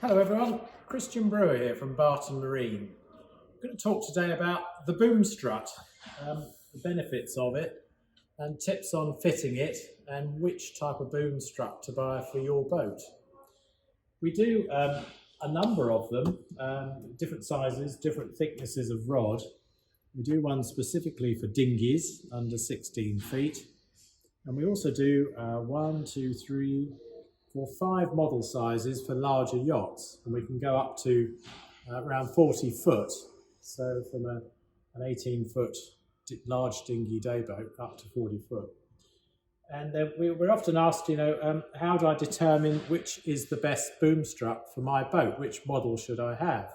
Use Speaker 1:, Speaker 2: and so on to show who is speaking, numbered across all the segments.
Speaker 1: Hello everyone, Christian Brewer here from Barton Marine. I'm going to talk today about the Boomstrut, the benefits of it and tips on fitting it and which type of Boomstrut to buy for your boat. We do a number of them, different sizes, different thicknesses of rod. We do one specifically for dinghies under 16 feet, and we also do 5 model sizes for larger yachts, and we can go up to around 40 foot, so from an 18-foot large dinghy dayboat up to 40 foot. And we're often asked, how do I determine which is the best Boomstrut for my boat? Which model should I have?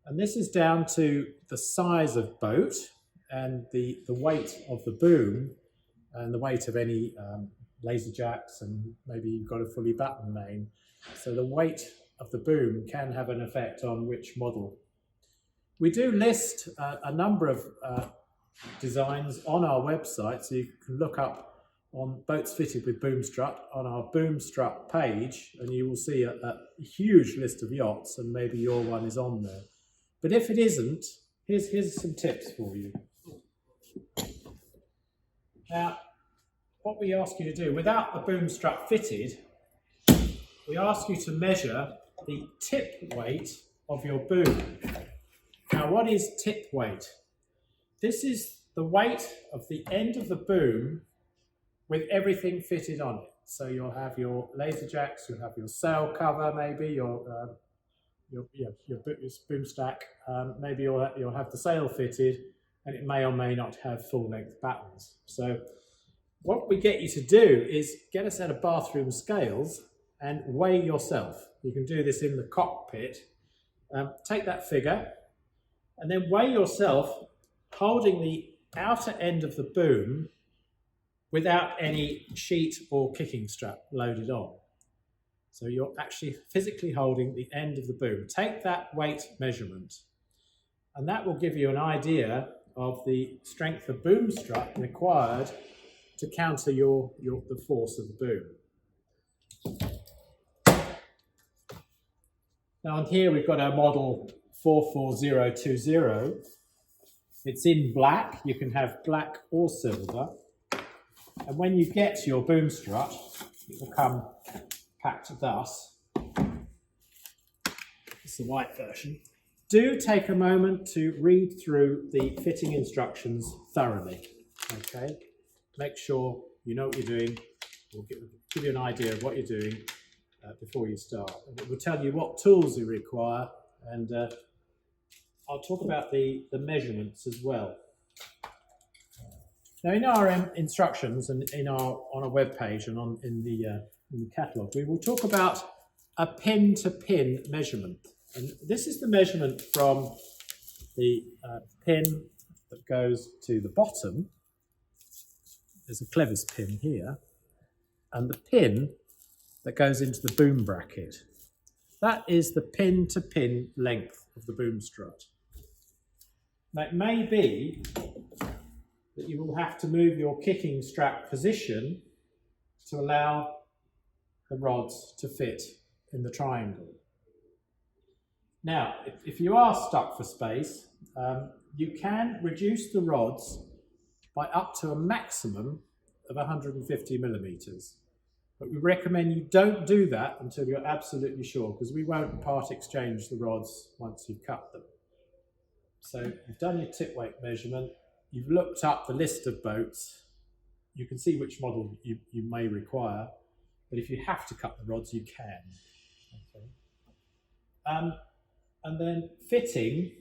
Speaker 1: And this is down to the size of boat and the weight of the boom and the weight of any laser jacks, and maybe you've got a fully battened main. So the weight of the boom can have an effect on which model. We do list a number of designs on our website, so you can look up on boats fitted with Boomstrut on our Boomstrut page, and you will see a huge list of yachts, and maybe your one is on there. But if it isn't, here's some tips for you. Now, what we ask you to do, without the Boomstrut fitted, we ask you to measure the tip weight of your boom. Now, what is tip weight? This is the weight of the end of the boom with everything fitted on it. So you'll have your laser jacks, you'll have your sail cover, maybe your boom stack, maybe you'll have the sail fitted, and it may or may not have full length battens. So what we get you to do is get a set of bathroom scales and weigh yourself. You can do this in the cockpit. Take that figure and then weigh yourself holding the outer end of the boom without any sheet or kicking strap loaded on. So you're actually physically holding the end of the boom. Take that weight measurement, and that will give you an idea of the strength of Boomstrut required to counter the force of the boom. Now on here we've got our model 44020. It's in black. You can have black or silver. And when you get your Boomstrut, it will come packed thus. It's the white version. Do take a moment to read through the fitting instructions thoroughly. Okay? Make sure you know what you're doing. We'll give you an idea of what you're doing before you start. And it will tell you what tools you require, and I'll talk about the measurements as well. Now, in our instructions and on our web page and in the catalogue, we will talk about a pin-to-pin measurement. And this is the measurement from the pin that goes to the bottom. There's a clevis pin here, and the pin that goes into the boom bracket. That is the pin-to-pin length of the Boomstrut. Now, it may be that you will have to move your kicking strap position to allow the rods to fit in the triangle. Now, if you are stuck for space, you can reduce the rods by up to a maximum of 150 millimeters. But we recommend you don't do that until you're absolutely sure, because we won't part exchange the rods once you've cut them. So you've done your tip weight measurement, you've looked up the list of boats, you can see which model you may require, but if you have to cut the rods, you can. Okay. And then fitting,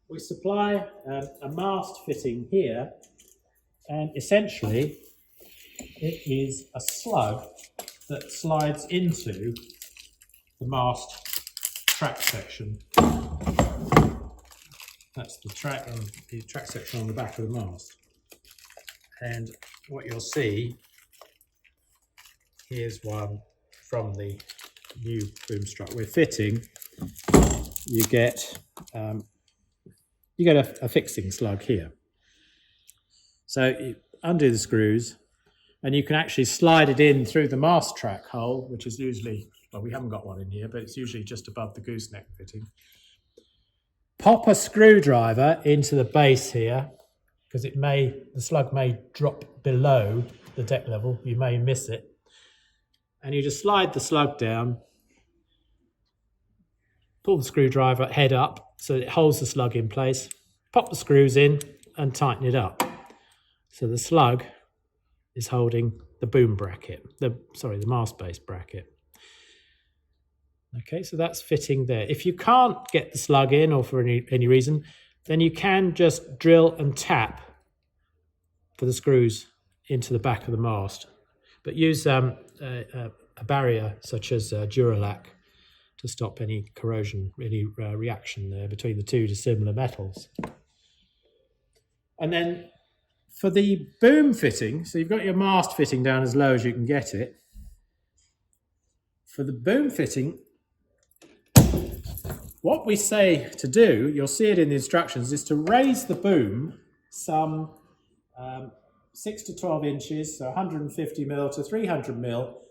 Speaker 1: we supply a mast fitting here, and essentially it is a slug that slides into the mast track section. That's the track section on the back of the mast. And what you'll see, here's one from the new Boomstrut we're fitting. You get a fixing slug here. So you undo the screws, and you can actually slide it in through the mast track hole, which is usually well, we haven't got one in here, but it's usually just above the gooseneck fitting. Pop a screwdriver into the base here, because the slug may drop below the deck level. You may miss it. And you just slide the slug down, pull the screwdriver head up so that it holds the slug in place, pop the screws in and tighten it up. So the slug is holding the boom bracket, the mast base bracket. Okay, so that's fitting there. If you can't get the slug in or for any reason, then you can just drill and tap for the screws into the back of the mast. But use a barrier such as Duralac to stop any corrosion, any reaction there between the two dissimilar metals. And then for the boom fitting, so you've got your mast fitting down as low as you can get it. For the boom fitting, what we say to do, you'll see it in the instructions, is to raise the boom some 6 to 12 inches, so 150 mil to 300 mil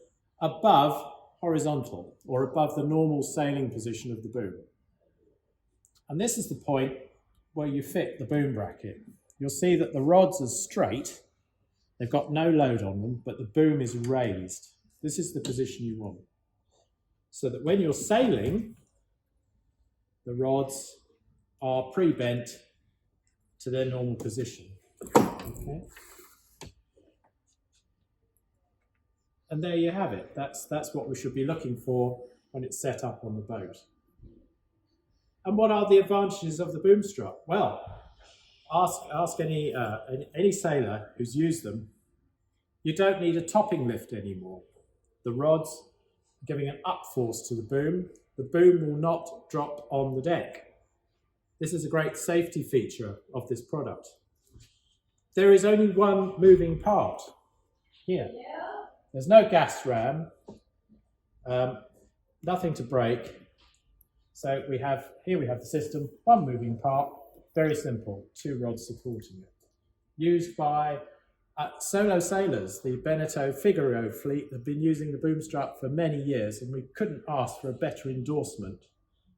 Speaker 1: above horizontal or above the normal sailing position of the boom. And this is the point where you fit the boom bracket. You'll see that the rods are straight, they've got no load on them, but the boom is raised. This is the position you want. So that when you're sailing, the rods are pre-bent to their normal position. Okay. And there you have it. That's what we should be looking for when it's set up on the boat. And what are the advantages of the Boomstrut? Well, ask any sailor who's used them. You don't need a topping lift anymore. The rods are giving an up force to the boom. The boom will not drop on the deck. This is a great safety feature of this product. There is only one moving part here. There's no gas ram, nothing to brake. So we have the system, one moving part, very simple, 2 rods supporting it. Used by solo sailors. The Beneteau Figaro fleet have been using the Boomstrut for many years, and we couldn't ask for a better endorsement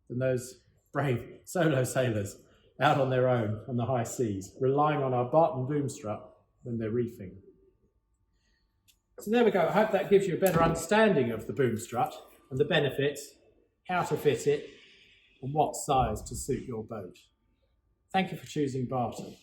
Speaker 1: than those brave solo sailors out on their own on the high seas, relying on our Barton Boomstrut when they're reefing. So there we go. I hope that gives you a better understanding of the Boomstrut and the benefits, how to fit it, and what size to suit your boat. Thank you for choosing Barton.